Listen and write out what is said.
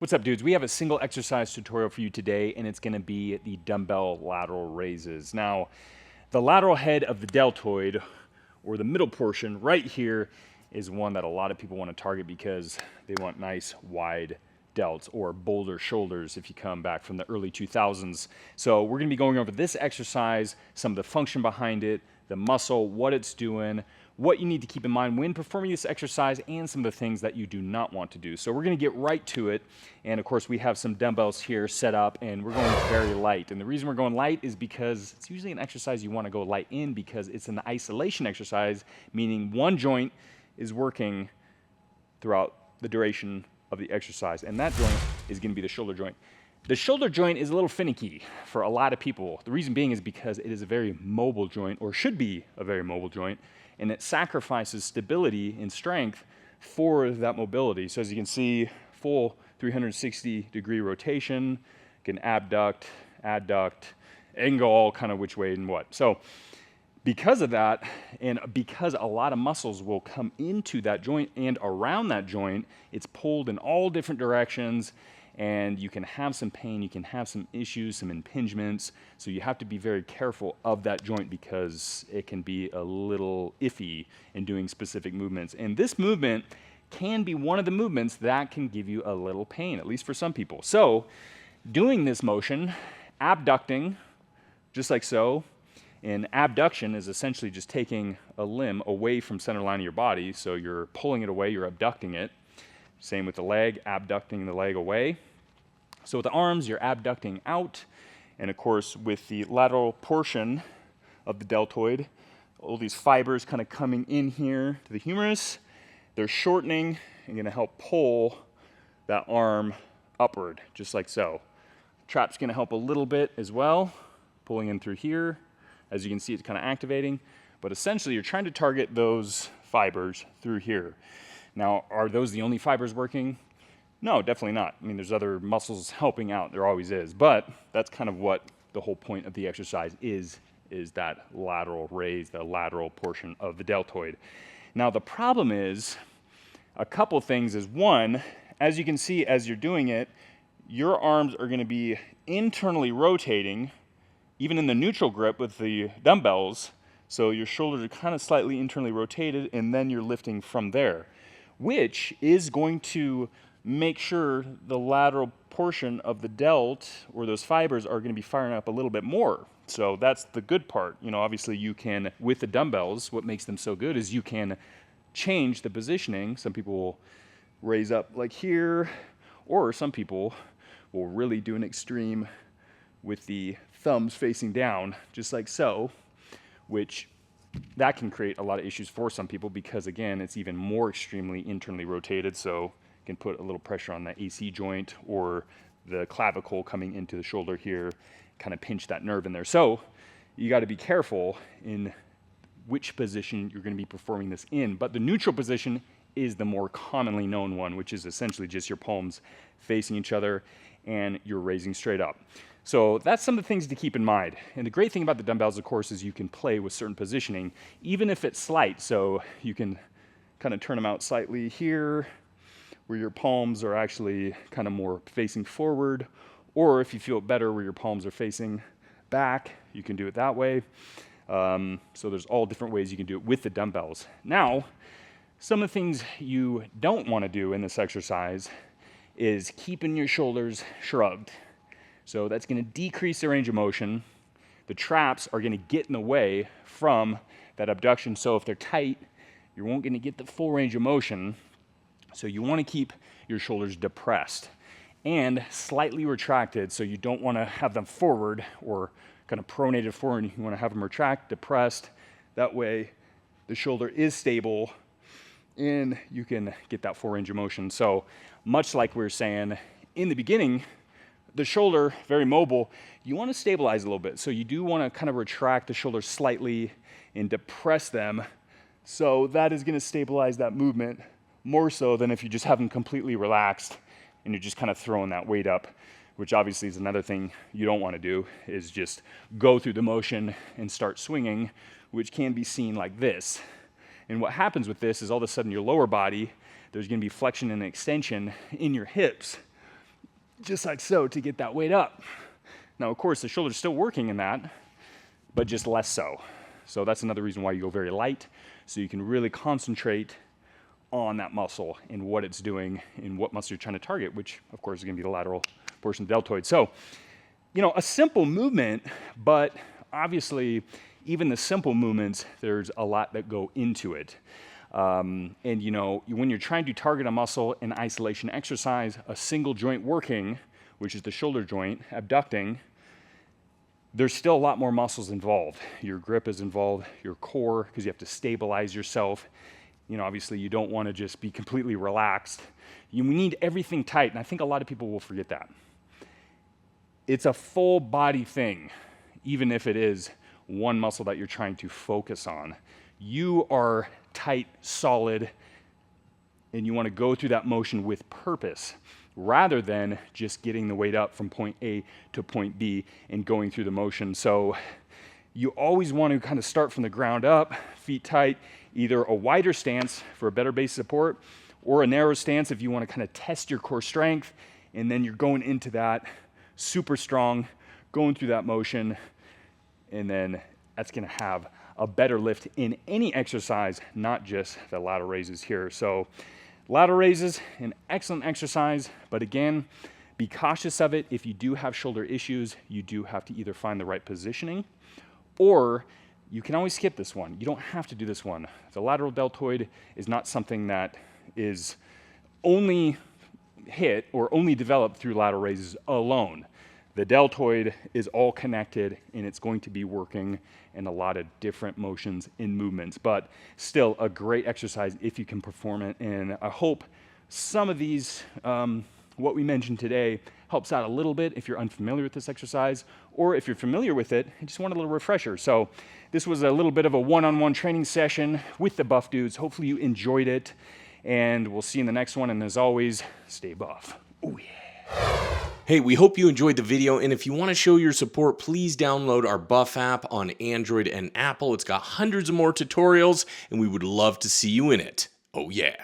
What's up, dudes? We have a single exercise tutorial for you today, and it's going to be the dumbbell lateral raises. Now, the lateral head of the deltoid, or the middle portion right here, is one that a lot of people want to target because they want nice wide delts or boulder shoulders if you come back from the early 2000s. So we're going to be going over this exercise, some of the function behind it, the muscle, what it's doing, what you need to keep in mind when performing this exercise, and some of the things that you do not want to do. So we're going to get right to it. And of course, we have some dumbbells here set up, and we're going very light. And the reason we're going light is because it's usually an exercise you want to go light in because it's an isolation exercise, meaning one joint is working throughout the duration of the exercise, and that joint is going to be the shoulder joint. The shoulder joint is a little finicky for a lot of people. The reason being is because it is a very mobile joint, or should be a very mobile joint, and it sacrifices stability and strength for that mobility. So as you can see, full 360-degree rotation, you can abduct, adduct, and go all kind of which way and what. So because of that, and because a lot of muscles will come into that joint and around that joint, it's pulled in all different directions, and you can have some pain, you can have some issues, some impingements. So you have to be very careful of that joint because it can be a little iffy in doing specific movements. And this movement can be one of the movements that can give you a little pain, at least for some people. So doing this motion, abducting, just like so, and abduction is essentially just taking a limb away from center line of your body. So you're pulling it away, you're abducting it. Same with the leg, abducting the leg away. So with the arms, you're abducting out. And of course, with the lateral portion of the deltoid, all these fibers kind of coming in here to the humerus, they're shortening and gonna help pull that arm upward, just like so. Trap's gonna help a little bit as well, pulling in through here. As you can see, it's kind of activating, but essentially you're trying to target those fibers through here. Now, are those the only fibers working? No, definitely not. I mean, there's other muscles helping out, there always is, but that's kind of what the whole point of the exercise is that lateral raise, the lateral portion of the deltoid. Now, the problem is, a couple things is, one, as you can see, as you're doing it, your arms are gonna be internally rotating, even in the neutral grip with the dumbbells, so your shoulders are kind of slightly internally rotated, and then you're lifting from there, which is going to make sure the lateral portion of the delt, or those fibers, are gonna be firing up a little bit more. So that's the good part. You know, obviously you can, with the dumbbells, what makes them so good is you can change the positioning. Some people will raise up like here, or some people will really do an extreme with the thumbs facing down, just like so, which that can create a lot of issues for some people because, again, it's even more extremely internally rotated, so it can put a little pressure on the AC joint or the clavicle coming into the shoulder here, kind of pinch that nerve in there. So you got to be careful in which position you're going to be performing this in, but the neutral position is the more commonly known one, which is essentially just your palms facing each other and you're raising straight up. So that's some of the things to keep in mind. And the great thing about the dumbbells, of course, is you can play with certain positioning, even if it's slight. So you can kind of turn them out slightly here, where your palms are actually kind of more facing forward, or if you feel it better where your palms are facing back, you can do it that way. So there's all different ways you can do it with the dumbbells. Now, some of the things you don't want to do in this exercise is keeping your shoulders shrugged. So that's going to decrease the range of motion. The traps are going to get in the way from that abduction. So if they're tight, you won't going to get the full range of motion. So you want to keep your shoulders depressed and slightly retracted. So you don't want to have them forward or kind of pronated forward. You want to have them retract, depressed. That way the shoulder is stable and you can get that full range of motion. So much like we were saying in the beginning, the shoulder, very mobile, you want to stabilize a little bit. So you do want to kind of retract the shoulders slightly and depress them. So that is going to stabilize that movement more so than if you just have them completely relaxed and you're just kind of throwing that weight up, which obviously is another thing you don't want to do, is just go through the motion and start swinging, which can be seen like this. And what happens with this is all of a sudden your lower body, there's going to be flexion and extension in your hips. just like so, to get that weight up. Now, of course, the shoulder's still working in that, but just less so. So that's another reason why you go very light, so you can really concentrate on that muscle and what it's doing and what muscle you're trying to target, which of course is gonna be the lateral portion of the deltoid. So, you know, a simple movement, but obviously even the simple movements, there's a lot that go into it. And you know, when you're trying to target a muscle in isolation exercise, a single joint working, which is the shoulder joint, abducting, there's still a lot more muscles involved. Your grip is involved, your core, because you have to stabilize yourself. You know, obviously you don't want to just be completely relaxed. You need everything tight, and I think a lot of people will forget that. It's a full body thing, even if it is one muscle that you're trying to focus on. You are tight, solid, and you want to go through that motion with purpose, rather than just getting the weight up from point A to point B and going through the motion. So you always want to kind of start from the ground up, feet tight, either a wider stance for a better base support, or a narrow stance if you want to kind of test your core strength, and then you're going into that super strong, going through that motion, and then that's going to have a better lift in any exercise, not just the lateral raises here. So lateral raises, an excellent exercise, but again, be cautious of it. If you do have shoulder issues, you do have to either find the right positioning, or you can always skip this one. You don't have to do this one. The lateral deltoid is not something that is only hit or only developed through lateral raises alone. The deltoid is all connected, and it's going to be working in a lot of different motions and movements, but still a great exercise if you can perform it. And I hope some of these, what we mentioned today, helps out a little bit if you're unfamiliar with this exercise, or if you're familiar with it and just want a little refresher. So this was a little bit of a one-on-one training session with the buff dudes. Hopefully you enjoyed it, and we'll see you in the next one. And as always, stay buff. Oh yeah. Hey, we hope you enjoyed the video, and if you want to show your support, please download our Buff app on Android and Apple. It's got hundreds of more tutorials, and we would love to see you in it. Oh yeah.